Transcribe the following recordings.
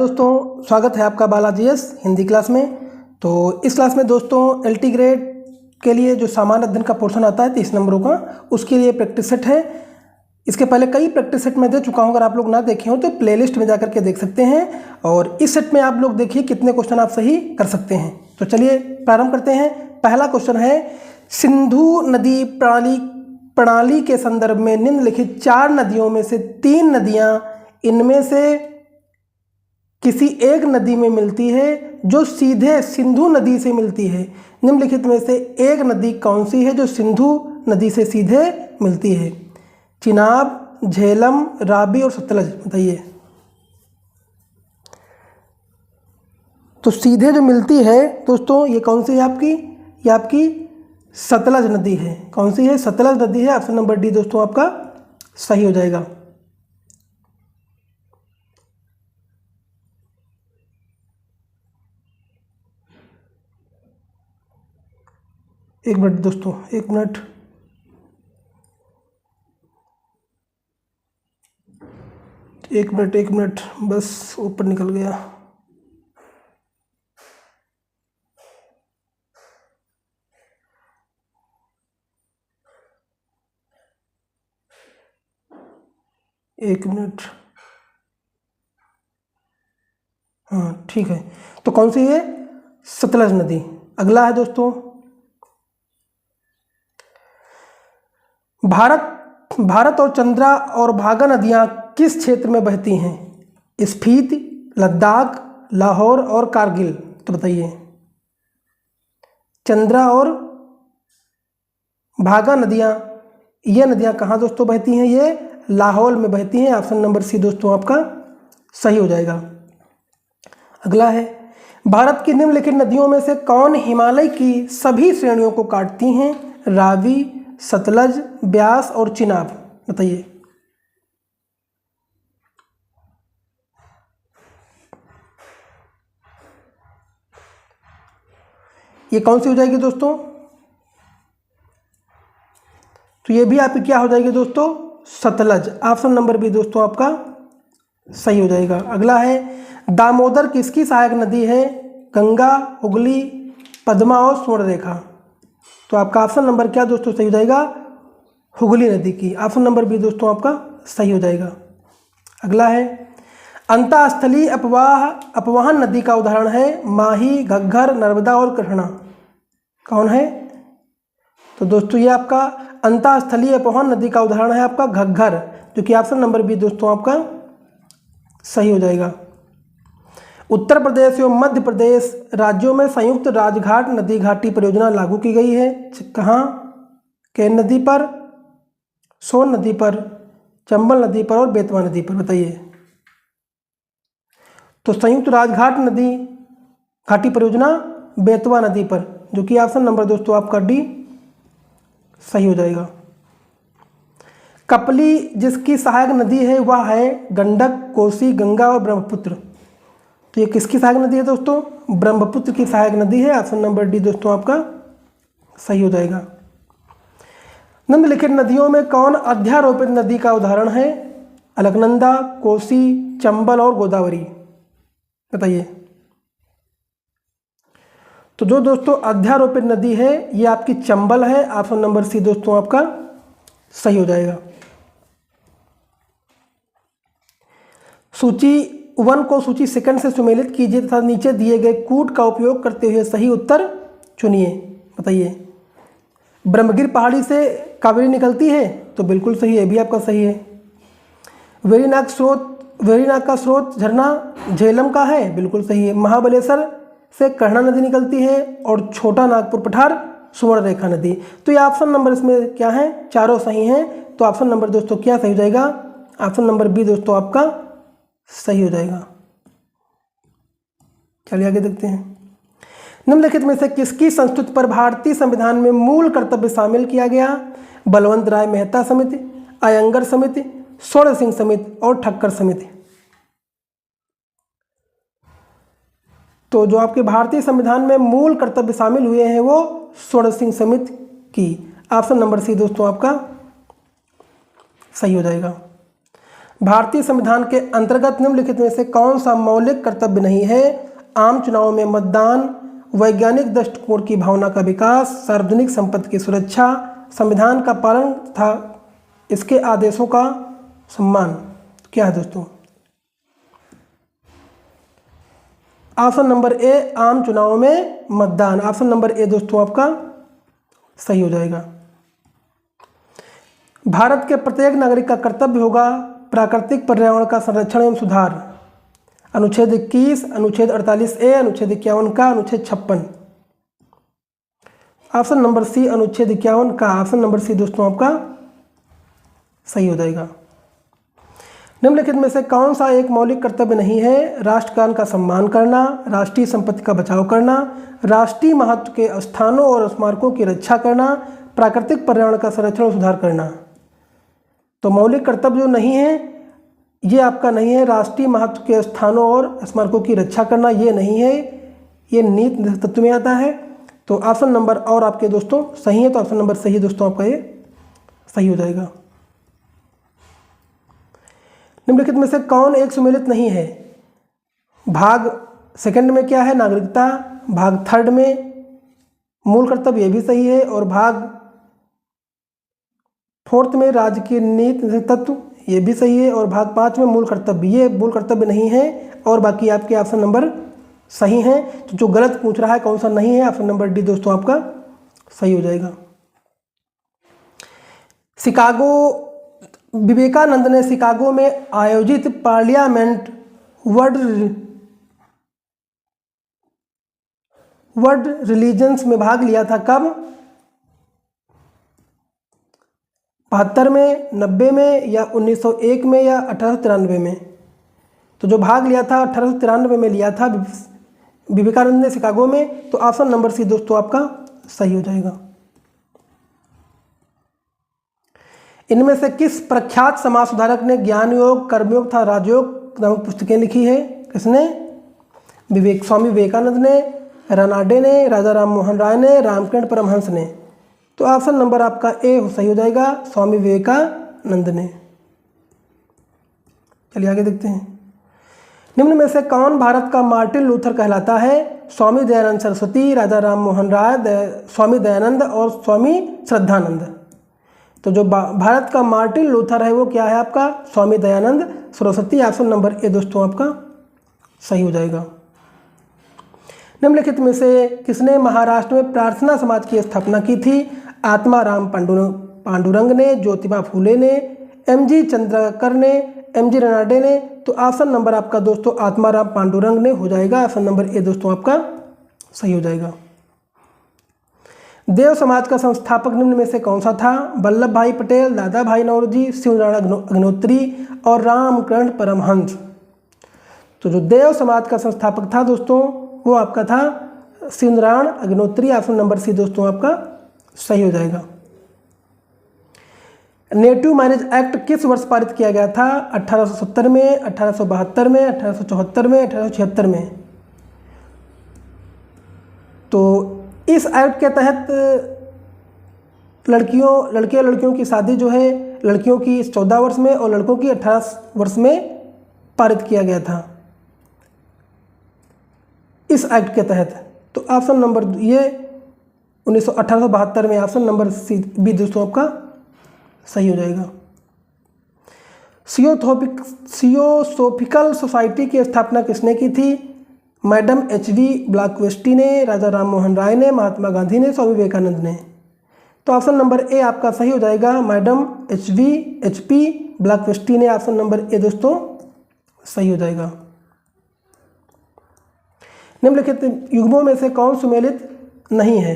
दोस्तों स्वागत है आपका बालाजी एस हिंदी क्लास में। तो इस क्लास में दोस्तों एलटी ग्रेड के लिए जो सामान्य अध्ययन का पोर्शन आता है 30 नंबरों का, उसके लिए प्रैक्टिस सेट है। इसके पहले कई प्रैक्टिस सेट में दे चुका हूं, अगर आप लोग ना देखे हो तो प्लेलिस्ट में जाकर के देख सकते हैं। और इस सेट में आप लोग देखिए कितने क्वेश्चन आप सही कर सकते हैं। तो चलिए प्रारंभ करते हैं। पहला क्वेश्चन है, सिंधु नदी प्रणाली के संदर्भ में निम्नलिखित 4 नदियों में से 3 नदियाँ इनमें से किसी एक नदी में मिलती है जो सीधे सिंधु नदी से मिलती है। निम्नलिखित में से एक नदी कौन सी है जो सिंधु नदी से सीधे मिलती है? चिनाब, झेलम, रावी और सतलज, बताइए। तो सीधे जो मिलती है दोस्तों ये कौन सी है आपकी? ये आपकी सतलज नदी है। कौन सी है? सतलज नदी है। ऑप्शन नंबर डी दोस्तों आपका सही हो जाएगा। एक मिनट दोस्तों, एक मिनट। एक मिनट बस ऊपर निकल गया। एक मिनट। हाँ ठीक है। तो कौन सी है? सतलज नदी। अगला है दोस्तों, भारत और चंद्रा और भागा नदियां किस क्षेत्र में बहती हैं? स्पीति, लद्दाख, लाहौर और कारगिल। तो बताइए। चंद्रा और भागा नदियां, ये नदियां कहाँ दोस्तों बहती हैं? ये लाहौर में बहती हैं। ऑप्शन नंबर सी दोस्तों आपका सही हो जाएगा। अगला है, भारत की निम्नलिखित नदियों में से कौन हिमालय की सभी श्रेणियों को काटती हैं? रावी, सतलज, ब्यास और चिनाब, बताइए। ये कौन सी हो जाएगी दोस्तों? तो ये भी आपकी क्या हो जाएगी दोस्तों? सतलज। ऑप्शन नंबर बी दोस्तों आपका सही हो जाएगा। अगला है, दामोदर किसकी सहायक नदी है? गंगा, हुगली, पद्मा और स्वर्णरेखा। तो आपका ऑप्शन नंबर क्या दोस्तों सही हो जाएगा? हुगली नदी की। ऑप्शन नंबर बी दोस्तों आपका सही हो जाएगा। अगला है, अंतःस्थलीय अपवाहन नदी का उदाहरण है? माही, घग्गर, नर्मदा और कृष्णा। कौन है? तो दोस्तों ये आपका अंतःस्थलीय अपवाहन नदी का उदाहरण है आपका घग्गर, जो कि ऑप्शन नंबर बी दोस्तों आपका सही हो जाएगा। उत्तर प्रदेश एवं मध्य प्रदेश राज्यों में संयुक्त राजघाट नदी घाटी परियोजना लागू की गई है। कहाँ? केन नदी पर, सोन नदी पर, चंबल नदी पर और बेतवा नदी पर, बताइए। तो संयुक्त राजघाट नदी घाटी परियोजना बेतवा नदी पर, जो कि ऑप्शन नंबर दोस्तों आपका डी सही हो जाएगा। कपली जिसकी सहायक नदी है वह है गंडक, कोसी, गंगा और ब्रह्मपुत्र। तो ये किसकी सहायक नदी है दोस्तों? ब्रह्मपुत्र की सहायक नदी है। ऑप्शन नंबर डी दोस्तों आपका सही हो जाएगा। निम्नलिखित नदियों में कौन अध्यारोपित नदी का उदाहरण है? अलकनंदा, कोसी, चंबल और गोदावरी, बताइए। तो जो दोस्तों अध्यारोपित नदी है ये आपकी चंबल है। ऑप्शन नंबर सी दोस्तों आपका सही हो जाएगा। सूची 1 को सूची सेकंड से सुमेलित कीजिए तथा नीचे दिए गए कूट का उपयोग करते हुए सही उत्तर चुनिए, बताइए। ब्रह्मगिर पहाड़ी से कावेरी निकलती है, तो बिल्कुल सही है, भी आपका सही है। वेरीनाग का स्रोत झरना झेलम का है, बिल्कुल सही है। महाबलेश्वर से कहना नदी निकलती है और छोटा नागपुर पठार सुवर्णरेखा नदी। तो ये ऑप्शन नंबर इसमें क्या है? चारों सही हैं। तो ऑप्शन नंबर दोस्तों क्या सही हो जाएगा? ऑप्शन नंबर बी दोस्तों आपका सही हो जाएगा। चलिए आगे देखते हैं। निम्नलिखित में से किसकी संस्तुति पर भारतीय संविधान में मूल कर्तव्य शामिल किया गया? बलवंत राय मेहता समिति, अयंगर समिति, स्वर्ण सिंह समिति और ठक्कर समिति। तो जो आपके भारतीय संविधान में मूल कर्तव्य शामिल हुए हैं वो स्वर्ण सिंह समिति की। ऑप्शन नंबर सी दोस्तों आपका सही हो जाएगा। भारतीय संविधान के अंतर्गत निम्नलिखित में से कौन सा मौलिक कर्तव्य नहीं है? आम चुनाव में मतदान, वैज्ञानिक दृष्टिकोण की भावना का विकास, सार्वजनिक संपत्ति की सुरक्षा, संविधान का पालन तथा इसके आदेशों का सम्मान। क्या है दोस्तों? ऑप्शन नंबर ए, आम चुनाव में मतदान। ऑप्शन नंबर ए दोस्तों आपका सही हो जाएगा। भारत के प्रत्येक नागरिक का कर्तव्य होगा प्राकृतिक पर्यावरण का संरक्षण एवं सुधार। अनुच्छेद 21, अनुच्छेद 48A, अनुच्छेद 51 का, अनुच्छेद 56। ऑप्शन नंबर सी, अनुच्छेद 51 का। ऑप्शन नंबर सी दोस्तों आपका सही हो जाएगा। निम्नलिखित में से कौन सा एक मौलिक कर्तव्य नहीं है? राष्ट्रगान का सम्मान करना, राष्ट्रीय संपत्ति का बचाव करना, राष्ट्रीय महत्व के स्थानों और स्मारकों की रक्षा करना, प्राकृतिक पर्यावरण का संरक्षण और सुधार करना। तो मौलिक कर्तव्य जो नहीं है ये आपका नहीं है। राष्ट्रीय महत्व के स्थानों और स्मारकों की रक्षा करना ये नहीं है, ये नीति तत्व में आता है। तो ऑप्शन नंबर और आपके दोस्तों सही है, तो ऑप्शन नंबर सही दोस्तों आपका ये सही हो जाएगा। निम्नलिखित में से कौन एक सुमेलित नहीं है? भाग सेकंड में क्या है? नागरिकता। भाग थर्ड में मूल कर्तव्य ये भी सही है, और भाग फोर्थ में राज्य की नीति तत्व ये भी सही है, और भाग 5 में मूल कर्तव्य, ये मूल कर्तव्य नहीं है, और बाकी आपके ऑप्शन नंबर सही हैं। तो जो गलत पूछ रहा है कौन सा नहीं है, ऑप्शन नंबर डी दोस्तों आपका सही हो जाएगा। शिकागो, विवेकानंद ने शिकागो में आयोजित पार्लियामेंट वर्ल्ड रिलीजन्स में भाग लिया था। कब? 72 में, 90 में, या 1901 में, या 1893 में? तो जो भाग लिया था 1893 में लिया था विवेकानंद ने शिकागो में, तो ऑप्शन नंबर सी दोस्तों आपका सही हो जाएगा। इनमें से किस प्रख्यात समाज सुधारक ने ज्ञान योग, कर्मयोग तथा राजयोग नामक पुस्तकें लिखी है? किसने? स्वामी विवेकानंद ने, रनाडे ने, राजा राम मोहन राय ने, रामकृष्ण परमहंस ने? तो ऑप्शन नंबर आपका ए सही हो जाएगा, स्वामी विवेकानंद ने। चलिए आगे देखते हैं। निम्न में से कौन भारत का मार्टिन लूथर कहलाता है? स्वामी दयानंद सरस्वती, राजा राम मोहन राय, स्वामी दयानंद और स्वामी श्रद्धानंद। तो जो भारत का मार्टिन लूथर है वो क्या है आपका? Swami Dayanand Saraswati. Option number A दोस्तों आपका सही हो जाएगा। निम्नलिखित में से किसने महाराष्ट्र में प्रार्थना समाज की स्थापना की थी? आत्माराम पांडुरंग ने, ज्योतिबा फूले ने, एमजी चंद्रकर ने, एमजी रनाडे ने? तो ऑप्शन नंबर आपका दोस्तों आत्माराम पांडुरंग ने हो जाएगा। ऑप्शन नंबर ए दोस्तों आपका सही हो जाएगा। देव समाज का संस्थापक निम्न में से कौन सा था? वल्लभ भाई पटेल, दादा भाई नौरोजी, शिवनारायण अग्निहोत्री और रामकृष्ण परमहंस। तो जो देव समाज का संस्थापक था दोस्तों वो आपका था Shivnarayan Agnihotri. Option number C दोस्तों आपका सही हो जाएगा। नेटिव मैरिज एक्ट किस वर्ष पारित किया गया था? 1870 में, 1872 में, 1874 में, 1876 में? तो इस एक्ट के तहत लड़के और लड़कियों की शादी जो है लड़कियों की 14 वर्ष में और लड़कों की 18 वर्ष में पारित किया गया था इस एक्ट के तहत। तो ऑप्शन नंबर ये 1872 में, ऑप्शन नंबर सी बी दोस्तों आपका सही हो जाएगा। थियोसॉफिकल सोसाइटी की स्थापना किसने की थी? मैडम एच.वी. ब्लैकवेस्टी ने, राजा राम मोहन राय ने, महात्मा गांधी ने, स्वामी विवेकानंद ने? तो ऑप्शन नंबर ए आपका सही हो जाएगा, मैडम एच.पी. ब्लैकवेस्टी ने। ऑप्शन नंबर ए दोस्तों सही हो जाएगा। निम्नलिखित युग्मों में से कौन सुमेलित नहीं है?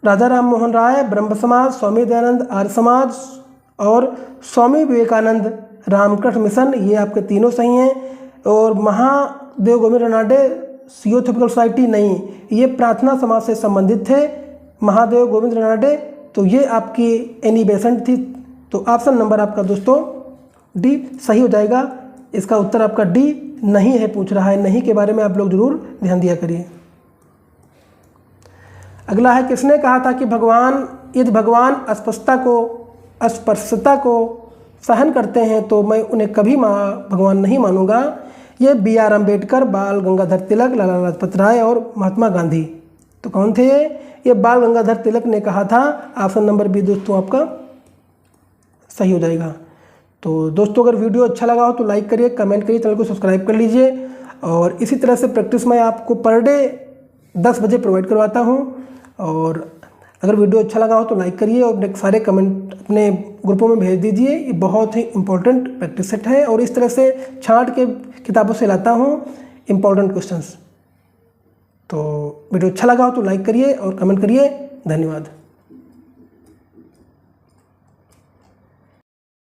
राजा राम मोहन राय ब्रह्म समाज, स्वामी दयानंद आर्य समाज और स्वामी विवेकानंद रामकृष्ण मिशन, ये आपके तीनों सही हैं। और महादेव गोविंद रनाडे थियोसॉफिकल सोसाइटी नहीं, ये प्रार्थना समाज से संबंधित थे महादेव गोविंद रनाडे, तो ये आपकी एनी बेसेंट थी। तो ऑप्शन नंबर आपका दोस्तों डी सही हो जाएगा। इसका उत्तर आपका डी नहीं है पूछ रहा है, नहीं के बारे में आप लोग जरूर ध्यान दिया करिए। अगला है, किसने कहा था कि यदि भगवान अस्पष्टता को सहन करते हैं तो मैं उन्हें कभी भगवान नहीं मानूंगा। ये B.R. अम्बेडकर, बाल गंगाधर तिलक, लाला लाजपत राय और महात्मा गांधी। तो कौन थे ये बाल गंगाधर तिलक ने कहा था। ऑप्शन नंबर बी दोस्तों आपका सही हो जाएगा। तो दोस्तों अगर वीडियो अच्छा लगा हो तो लाइक करिए, कमेंट करिए, चैनल को सब्सक्राइब कर लीजिए। और इसी तरह से प्रैक्टिस मैं आपको पर डे 10 बजे प्रोवाइड करवाता हूँ। और अगर वीडियो अच्छा लगा हो तो लाइक करिए और अपने सारे कमेंट अपने ग्रुपों में भेज दीजिए। ये बहुत ही इंपॉर्टेंट प्रैक्टिस सेट है और इस तरह से छांट के किताबों से लाता हूँ इंपॉर्टेंट क्वेश्चंस। तो वीडियो अच्छा लगा हो तो लाइक करिए और कमेंट करिए। धन्यवाद।